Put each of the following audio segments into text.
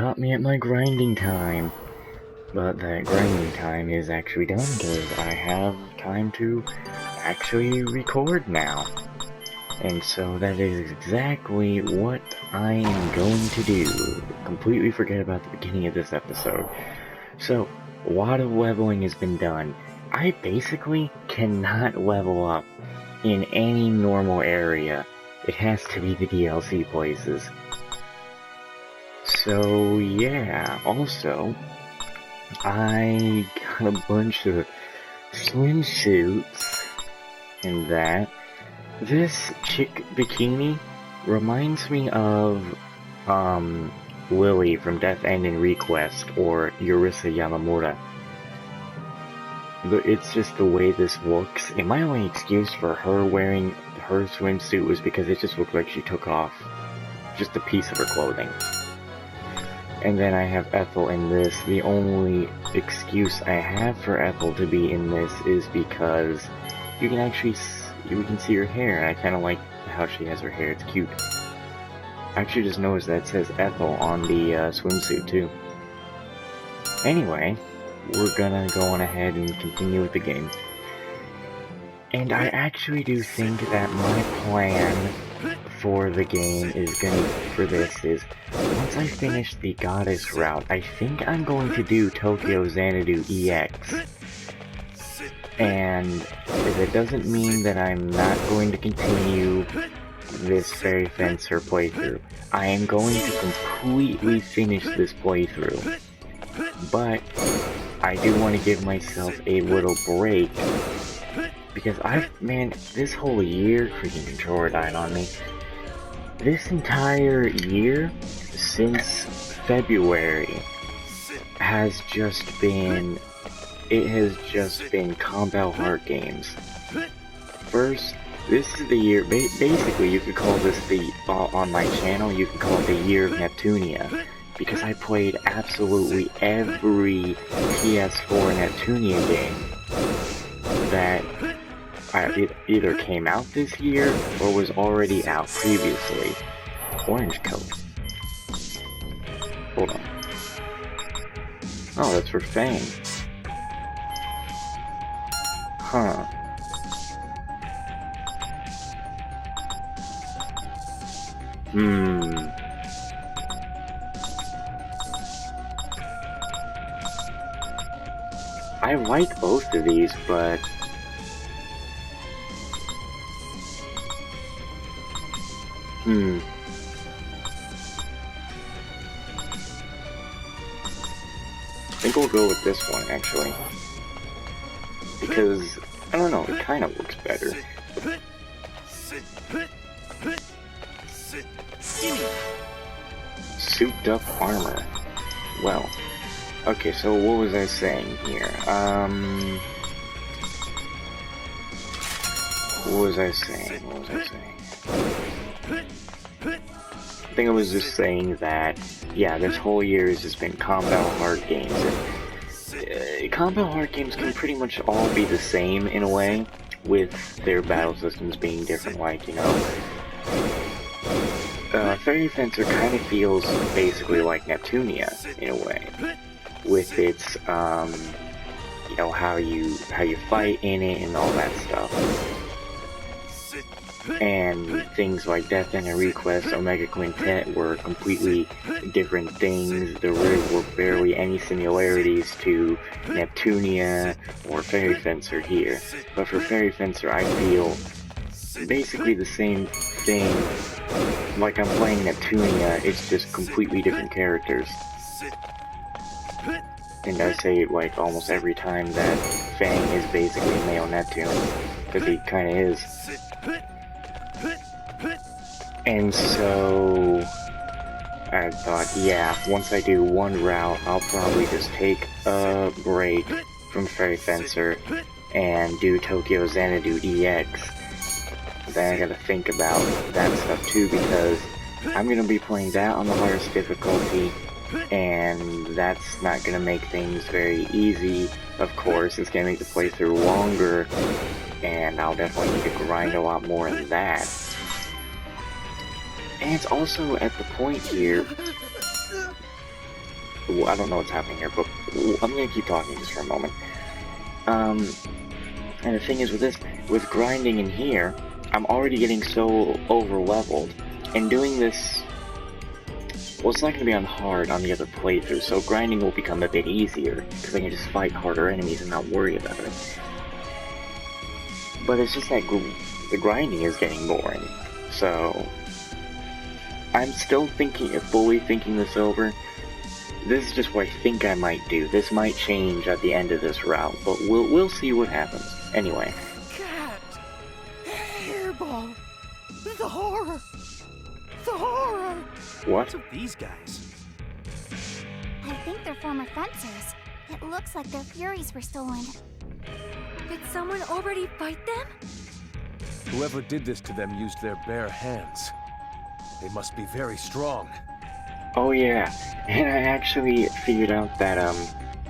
caught me at my grinding time. But that grinding time is actually done because I have time to actually record now. And so that is exactly what I am going to do. Completely forget about the beginning of this episode. So, a lot of leveling has been done. I basically cannot level up in any normal area. It has to be the DLC places. So yeah, also, I got a bunch of swimsuits and that. This chick bikini reminds me of, Lily from Death Ending Request, or Yurisa Yamamura. It's just the way this looks, and my only excuse for her wearing her swimsuit was because it just looked like she took off just a piece of her clothing. And then I have Ethel in this. The only excuse I have for Ethel to be in this is because you can actually see her hair, and I kind of like how she has her hair. It's cute. I actually just noticed that it says Ethel on the swimsuit too. Anyway, we're gonna go on ahead and continue with the game. And I actually do think that my plan for the game is once I finish the Goddess route, I think I'm going to do Tokyo Xanadu EX. And it doesn't mean that I'm not going to continue this Fairy Fencer playthrough. I am going to completely finish this playthrough. But I do want to give myself a little break. Because this whole year, freaking controller died on me. This entire year, since February, has just been Combat Heart games. First, this is the year, basically you could call this on my channel, you could call it the year of Neptunia. Because I played absolutely every PS4 Neptunia game that either came out this year or was already out previously. Orange coat. Hold on. Oh, that's for Fang. Huh. I like both of these, but I think we'll go with this one, actually. Because, I don't know, it kind of looks better. Souped up armor. Well, okay, so what was I saying here? What was I saying? I think I was just saying that, yeah, this whole year has just been Combat Heart games. And, Combat Heart games can pretty much all be the same in a way, with their battle systems being different, like, you know. Fairy Fencer kind of feels basically like Neptunia, in a way. With its, you know, how you fight in it and all that stuff. And things like Death Ending Request, Omega Quintet were completely different things. There were barely any similarities to Neptunia or Fairy Fencer here. But for Fairy Fencer, I feel basically the same thing. Like I'm playing Neptunia, it's just completely different characters. And I say it like almost every time that Fang is basically male Neptune, because he kinda is. And so I thought, yeah, once I do one route, I'll probably just take a break from Fairy Fencer and do Tokyo Xanadu EX. Then I gotta think about that stuff too, because I'm gonna be playing that on the hardest difficulty, and that's not gonna make things very easy. Of course, it's gonna make the playthrough longer, and I'll definitely need to grind a lot more in that. And it's also at the point here I don't know what's happening here, but I'm gonna keep talking just for a moment. And the thing is with grinding in here, I'm already getting so over-leveled, and doing this, well, it's not going to be on hard on the other playthrough, so grinding will become a bit easier, because I can just fight harder enemies and not worry about it. But it's just that the grinding is getting boring, so I'm still fully thinking this over. This is just what I think I might do. This might change at the end of this route, but we'll see what happens. Anyway. Cat! Hairball! The horror! The horror! What? What's with these guys? I think they're former fencers. It looks like their furies were stolen. Did someone already fight them? Whoever did this to them used their bare hands. They must be very strong. Oh yeah, and I actually figured out that,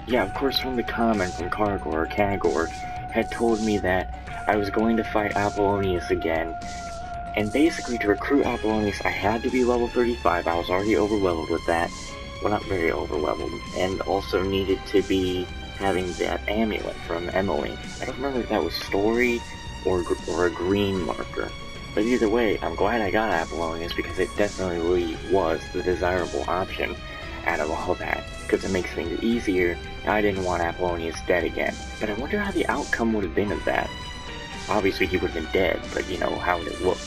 yeah, of course from the comment from Kagor had told me that I was going to fight Apollonius again, and basically to recruit Apollonius I had to be level 35, I was already over-leveled with that, well not very over-leveled, and also needed to be having that amulet from Emily. I don't remember if that was story or a green marker. But either way, I'm glad I got Apollonius because it definitely was the desirable option out of all that, because it makes things easier, and I didn't want Apollonius dead again. But I wonder how the outcome would have been of that. Obviously he would have been dead, but you know, how would it look?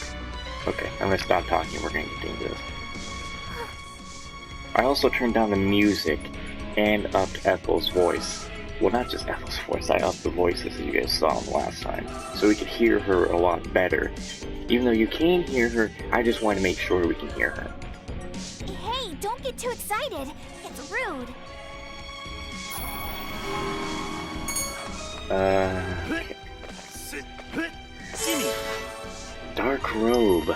Okay, I'm gonna stop talking, we're gonna continue this. I also turned down the music and upped Ethel's voice. Well, not just Ethel's voice, I upped the voices as you guys saw the last time, so we could hear her a lot better. Even though you can hear her, I just want to make sure we can hear her. Hey, don't get too excited. It's rude. Okay. Dark robe.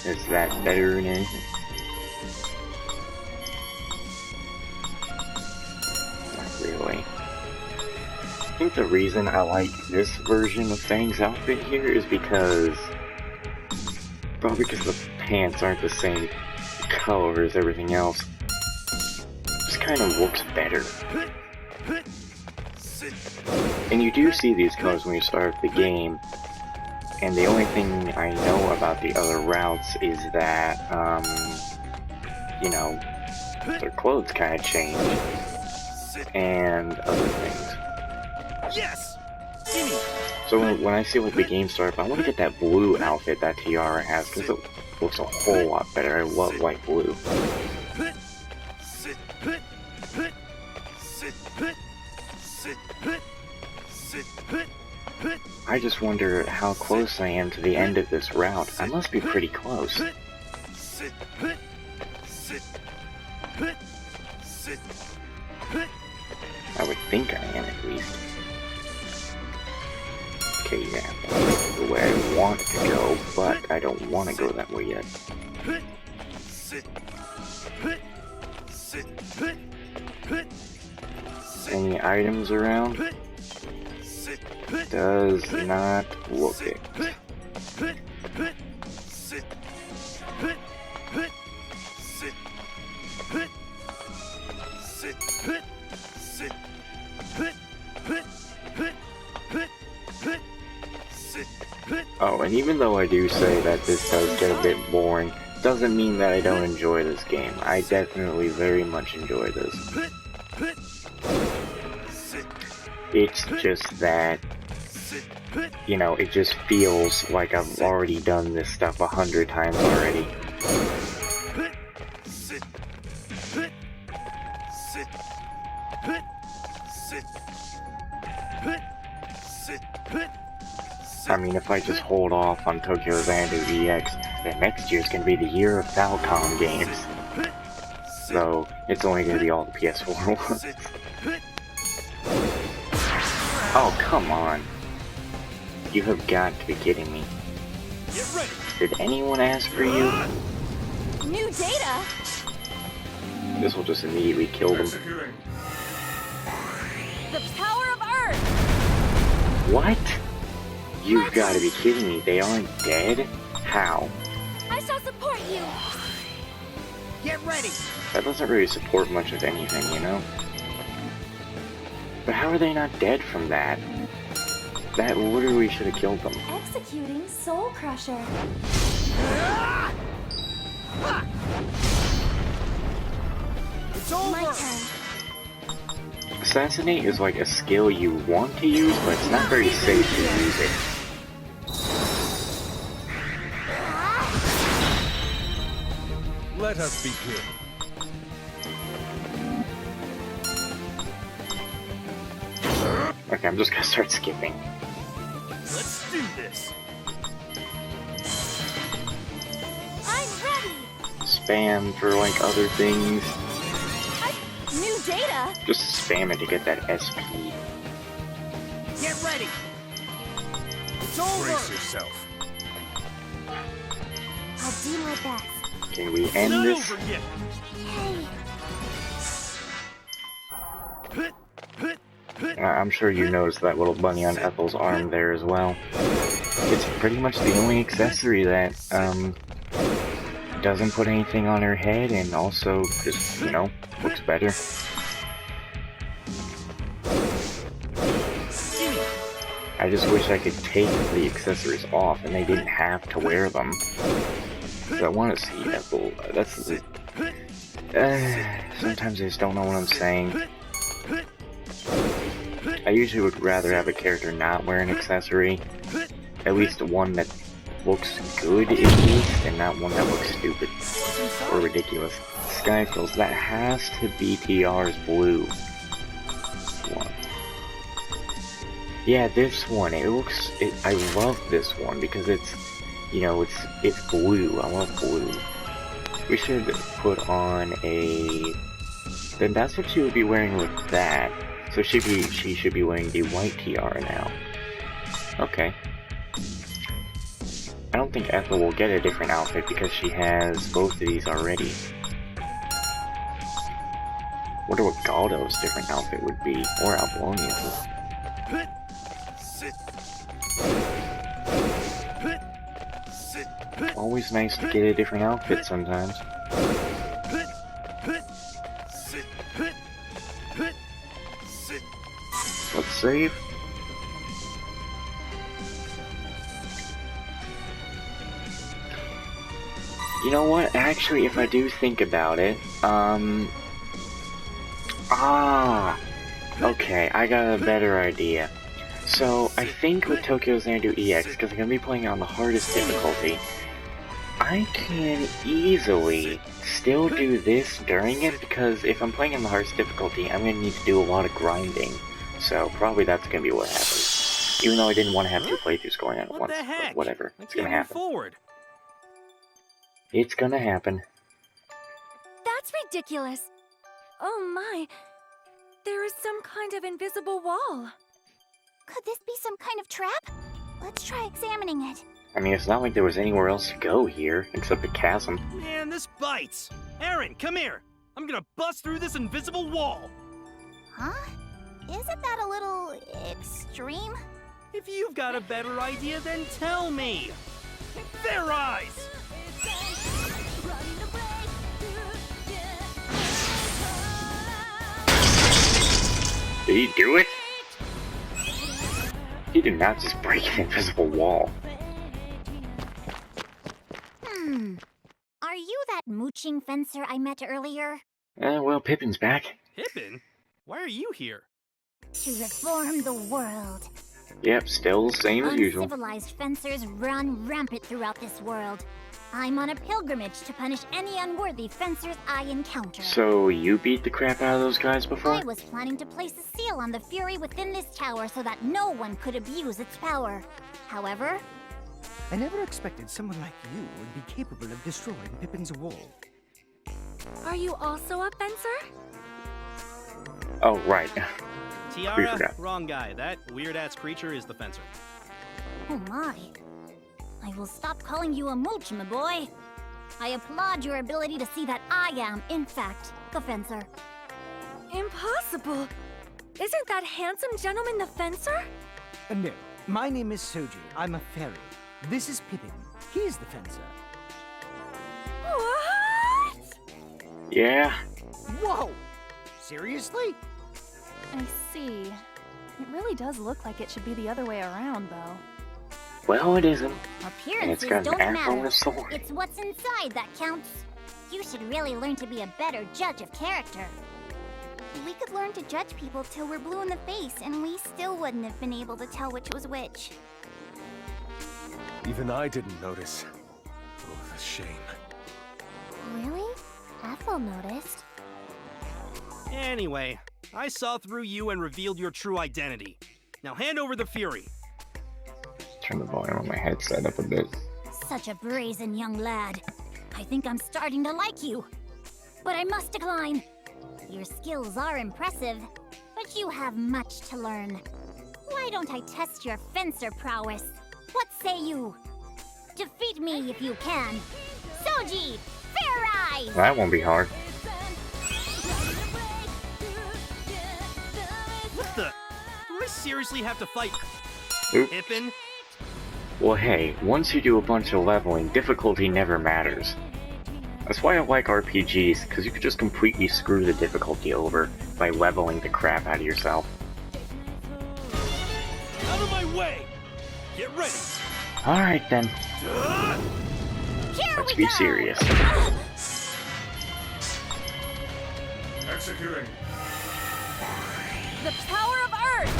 Is that better than anything? Not really. I think the reason I like this version of Fang's outfit here is because... probably because the pants aren't the same color as everything else. Just kind of looks better. And you do see these colors when you start the game, and the only thing I know about the other routes is that, you know, their clothes kind of change, and other things. Yes! So when I see what the game starts, I want to get that blue outfit that Tiara has, because it looks a whole lot better. I love light blue. I just wonder how close I am to the end of this route. I must be pretty close. I would think I am, at least. Okay, yeah, that's the way I want to go, but I don't want to go that way yet. Any items around? Does not look it. Oh, and even though I do say that this does get a bit boring, doesn't mean that I don't enjoy this game. I definitely very much enjoy this. It's just that, you know, it just feels like I've already done this stuff 100 times already. I mean, if I just hold off on Tokyo Xanadu EX, then next year's gonna be the year of Falcom games. So, it's only gonna be all the PS4 ones. Oh, come on. You have got to be kidding me. Did anyone ask for you? New data? This will just immediately kill them. The power of Earth! What? You've got to be kidding me. They aren't dead? How? I shall support you! Get Get ready! That doesn't really support much of anything, you know? But how are they not dead from that? That literally should have killed them. Executing Soul Crusher. It's My over! turn. Assassinate is like a skill you want to use, but it's not very safe to use it. Let us begin. Okay, I'm just gonna start skipping. Let's do this! I'm ready. Spam for like other things. New data. Just spam it to get that SP. Get ready! It's over! Brace yourself. I'll do my best. Can we It's end not this? over yet! Hey, I'm sure you noticed that little bunny on Ethel's arm there as well. It's pretty much the only accessory that, doesn't put anything on her head and also just, you know, looks better. I just wish I could take the accessories off and they didn't have to wear them. 'Cause I want to see Ethel. That's the... sometimes I just don't know what I'm saying. I usually would rather have a character not wear an accessory. At least one that looks good at least, and not one that looks stupid or ridiculous. Skyfills, that has to be TR's blue one. Yeah, this one, it looks, I love this one because it's, you know, it's blue. I love blue. We should put on a, then that's what she would be wearing with that. So she should be wearing the white tiara now. Okay. I don't think Ethel will get a different outfit because she has both of these already. Wonder what Galdo's different outfit would be, or Apollonius's. Always nice to get a different outfit sometimes. Let's save. You know what? Actually, if I do think about it, okay, I got a better idea. So, I think with Tokyo Xanadu EX, because I'm going to be playing on the hardest difficulty, I can easily still do this during it, because if I'm playing on the hardest difficulty, I'm going to need to do a lot of grinding. So, probably that's going to be what happens. Even though I didn't want to have two playthroughs going on at What once, the heck? but whatever. I It's can't going to move happen. forward. It's going to happen. That's ridiculous. Oh my. There is some kind of invisible wall. could this be some kind of trap? Let's try examining it. I mean, it's not like there was anywhere else to go here, except the chasm. Man, this bites. Aaron, come here. I'm gonna bust through this invisible wall. Huh? Isn't that a little extreme? If you've got a better idea, then tell me. Their eyes. Did he do it? He did not just break an invisible wall. Are you that mooching fencer I met earlier? Well, Pippin's back. Pippin? Why are you here? To reform the world. Yep, still the same as usual. Uncivilized fencers run rampant throughout this world. I'm on a pilgrimage to punish any unworthy fencers I encounter. So, you beat the crap out of those guys before? I was planning to place a seal on the fury within this tower so that no one could abuse its power. However, I never expected someone like you would be capable of destroying Pippin's wall. Are you also a fencer? Oh, right. Tiara? forgot. Wrong guy. That weird-ass creature is the fencer. oh my. I will stop calling you a mooch, my boy. I applaud your ability to see that I am, in fact, the fencer. Impossible. Isn't that handsome gentleman the fencer? No, my name is Soji. I'm a fairy. This is Pippin. He's the fencer. What? Yeah. Whoa! Seriously? I see. It really does look like it should be the other way around, though. Well, it isn't. And Appearances it's got don't an apple and matter. a sword. It's what's inside that counts. You should really learn to be a better judge of character. We could learn to judge people till we're blue in the face, and we still wouldn't have been able to tell which was which. Even I didn't notice. Oh, the shame. Really? Ethel noticed. Anyway, I saw through you and revealed your true identity. Now hand over the Fury. Turn the volume on my headset up a bit. Such a brazen young lad. I think I'm starting to like you. But I must decline. Your skills are impressive, but you have much to learn. Why don't I test your fencer prowess? What say you? Defeat me if you can. Soji, fair eyes! That won't be hard. What the? Do I seriously have to fight Oop. Pippin? Well, hey, once you do a bunch of leveling, difficulty never matters. That's why I like RPGs, because you could just completely screw the difficulty over by leveling the crap out of yourself. Out of my way! Get ready! Alright then, Here let's we be go! serious. Executing. The power of Earth!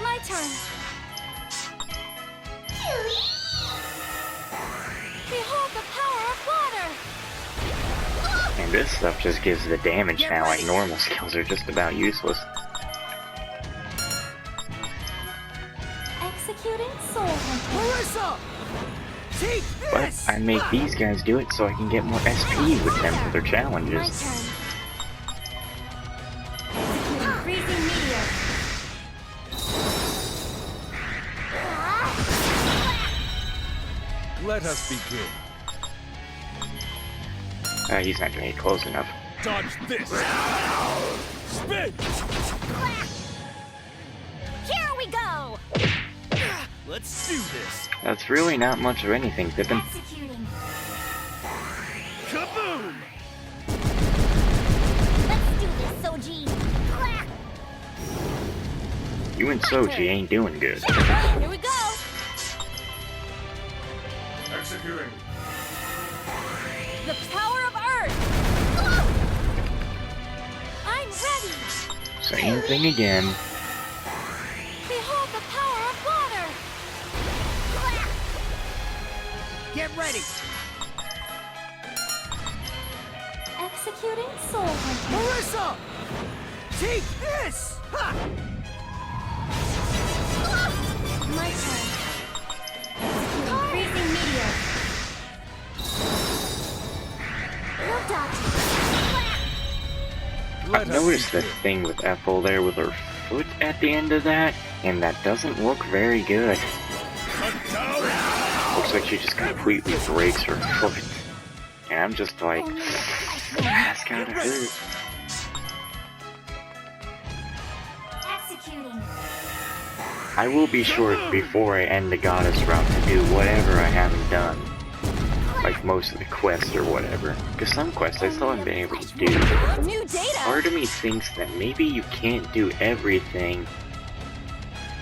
My turn. Behold the power of water! And this stuff just gives the damage now, like normal skills are just about useless. Executing Soul Hunter. Marissa! Take But this! I make these guys do it so I can get more SP with them for their My challenges. turn. Executing Freezing Meteor. Let us begin. He's not gonna get close enough. Dodge this! Spin! Here we go! Let's do this! That's really not much of anything, Pippin. Executing. Kaboom! Let's do this, Soji. You and Soji ain't doing good. Here we go! Executing. The power of Earth! I'm ready! Same thing again. Behold the power of water! Get ready! Executing Soul Hunter. Marissa! Take this! Ha! My turn. Executing Freezing Meteor. No dodging. Let I've us noticed the begin. thing with Ethel there with her foot at the end of that, and that doesn't look very good. Looks like she just completely breaks her foot. And I'm just like, that's gotta hurt. Executing. I will be sure before I end the goddess route to do whatever I haven't done. Like most of the quests or whatever. Because some quests I still haven't been able to do. New data! Part of me thinks that maybe you can't do everything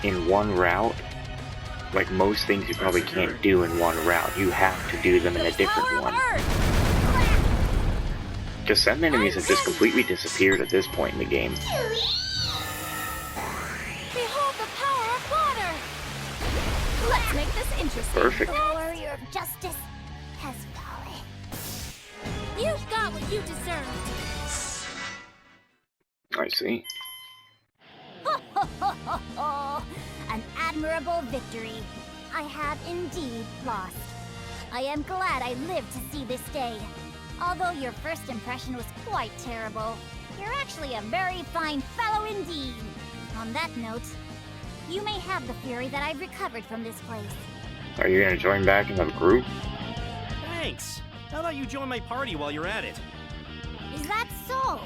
in one route. Like most things you probably can't do in one route. You have to do them in a Power different of one. Earth! Because some enemies have just completely disappeared at this point in the game. Behold the power of water! Let's make this interesting. Perfect. The warrior of justice has fallen. You've got what you deserved. I see. An admirable victory. I have indeed lost. I am glad I lived to see this day. Although your first impression was quite terrible, you're actually a very fine fellow indeed. On that note, you may have the fury that I've recovered from this place. Are you gonna join back in the group? Thanks! How about you join my party while you're at it? Is that so?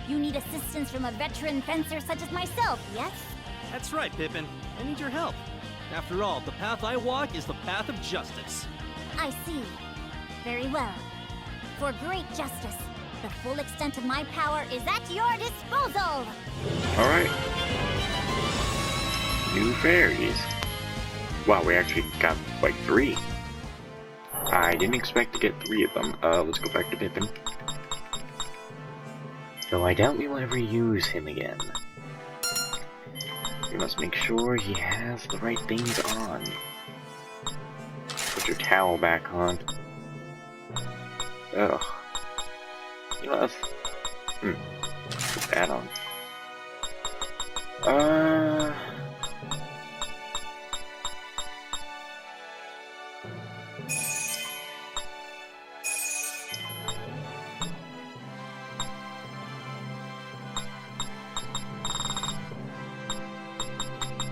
You need assistance from a veteran fencer such as myself, yes? That's right, Pippin. I need your help. After all, the path I walk is the path of justice. I see. Very well. For great justice, the full extent of my power is at your disposal! Alright. New fairies. Wow, we actually got like 3. I didn't expect to get 3 of them. Let's go back to Pippin. Though I doubt we will ever use him again. We must make sure he has the right things on. Put your towel back on. Ugh. You know, put that on.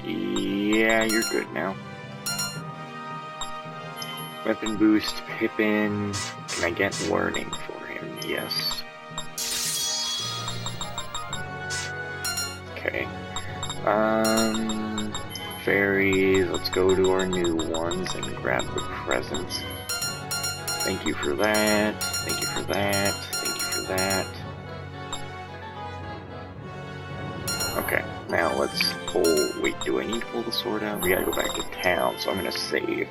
Yeah, you're good now. Weapon boost, Pippin. Can I get learning for him? Yes. Okay. Fairies, let's go to our new ones and grab the presents. Thank you for that. Thank you for that. Thank you for that. Okay, now let's pull. Wait, do I need to pull the sword out? We gotta go back to town, so I'm gonna save.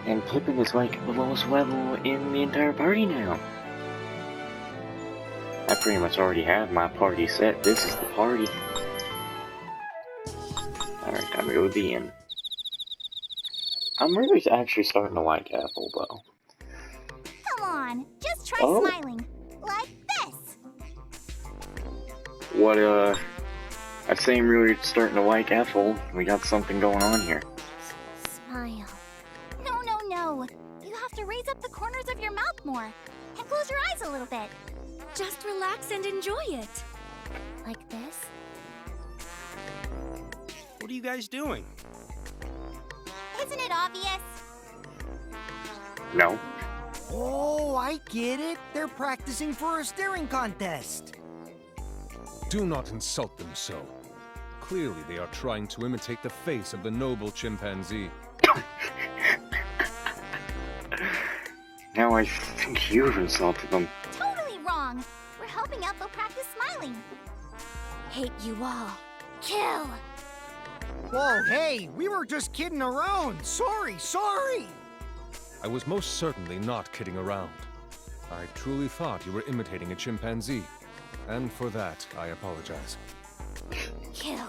And Pippin is like the lowest level in the entire party now. I pretty much already have my party set. This is the party. Alright, time to go to the inn. I'm really actually starting to like Ethel, though. Come on, just try smiling. Like this. What, I'd say I'm really starting to like Ethel. We got something going on here. Smile. No. You have to raise up the corners of your mouth more. And close your eyes a little bit. Just relax and enjoy it. Like this? What are you guys doing? Isn't it obvious? No. Oh, I get it. They're practicing for a staring contest. Do not insult them so. Clearly they are trying to imitate the face of the noble chimpanzee. Now I think you've insulted them. Totally wrong. We're helping Ethel practice smiling. Hate you all. Kill! Whoa, hey, we were just kidding around. Sorry. I was most certainly not kidding around. I truly thought you were imitating a chimpanzee. And for that, I apologize. Kill!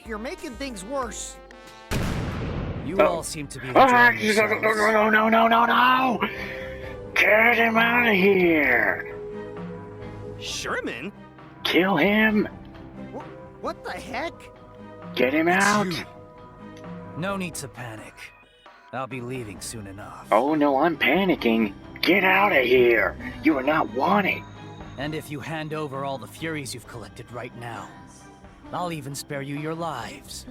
You're making things worse. You all seem to be enjoying yourselves. No! Get him out of here! Sherman? Kill him! What the heck? Get him out! No need to panic. I'll be leaving soon enough. Oh no, I'm panicking. Get out of here! You are not wanted! And if you hand over all the Furies you've collected right now, I'll even spare you your lives.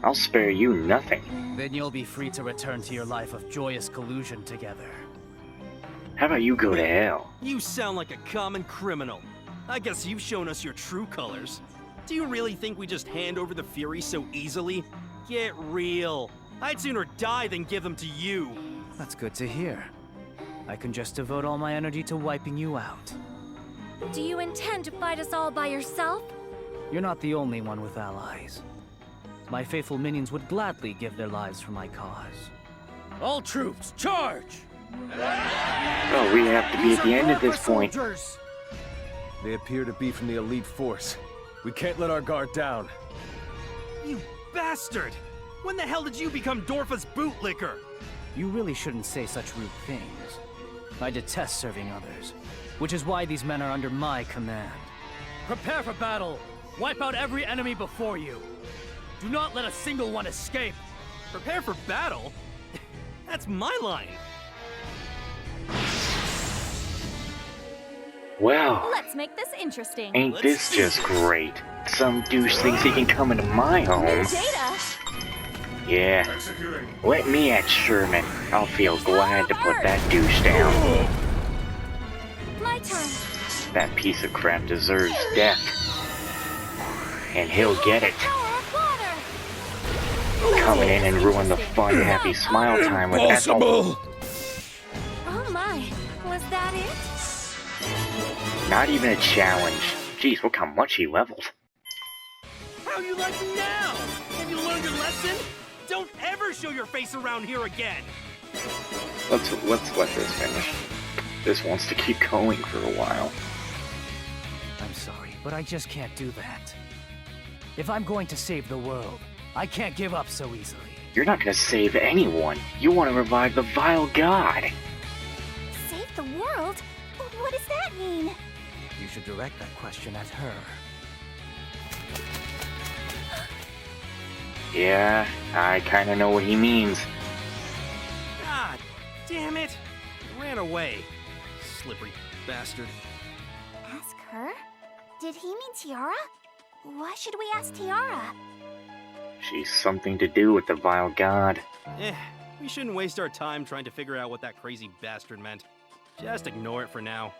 I'll spare you nothing. Then you'll be free to return to your life of joyous collusion together. How about you go to hell? You sound like a common criminal. I guess you've shown us your true colors. Do you really think we just hand over the Fury so easily? Get real. I'd sooner die than give them to you. That's good to hear. I can just devote all my energy to wiping you out. Do you intend to fight us all by yourself? You're not the only one with allies. My faithful minions would gladly give their lives for my cause. All troops, charge! Oh, we have to be at the end at this point. Soldiers. They appear to be from the elite force. We can't let our guard down. You bastard! When the hell did you become Dorfa's bootlicker? You really shouldn't say such rude things. I detest serving others, which is why these men are under my command. Prepare for battle! Wipe out every enemy before you! Do not let a single one escape! Prepare for battle? That's my line. Well, Let's make this interesting. ain't this just great? Some douche thinks he can come into my home. Data! Yeah. Let me at Sherman. I'll feel glad to put that douche down. My turn. That piece of crap deserves death. And he'll get it. Power of water! coming in and ruin the fun, happy smile time with Ethel. Oh my, was that it? Not even a challenge. Jeez, look how much he leveled. How you like me now? Have you learned your lesson? Don't ever show your face around here again. Let's let this finish. This wants to keep going for a while. I'm sorry, but I just can't do that. If I'm going to save the world, I can't give up so easily. You're not gonna save anyone. You want to revive the vile god. Save the world? What does that mean? You should direct that question at her. Yeah, I kinda know what he means. God damn it! Ran away. Slippery bastard. Ask her? Did he mean Tiara? Why should we ask Tiara? She's something to do with the vile god. We shouldn't waste our time trying to figure out what that crazy bastard meant. Just ignore it for now.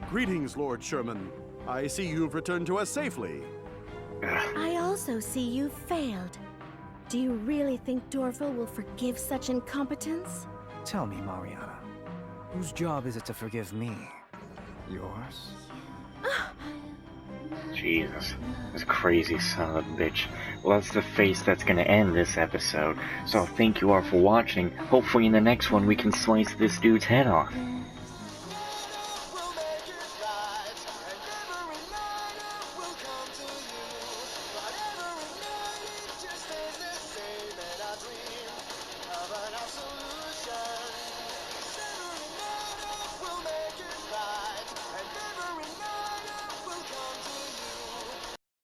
Greetings, Lord Sherman. I see you've returned to us safely. I also see you failed. Do you really think Dorval will forgive such incompetence? Tell me, Mariana, whose job is it to forgive me? Yours? Jesus, this crazy son of a bitch. Well, that's the face that's gonna end this episode. So thank you all for watching. Hopefully in the next one we can slice this dude's head off.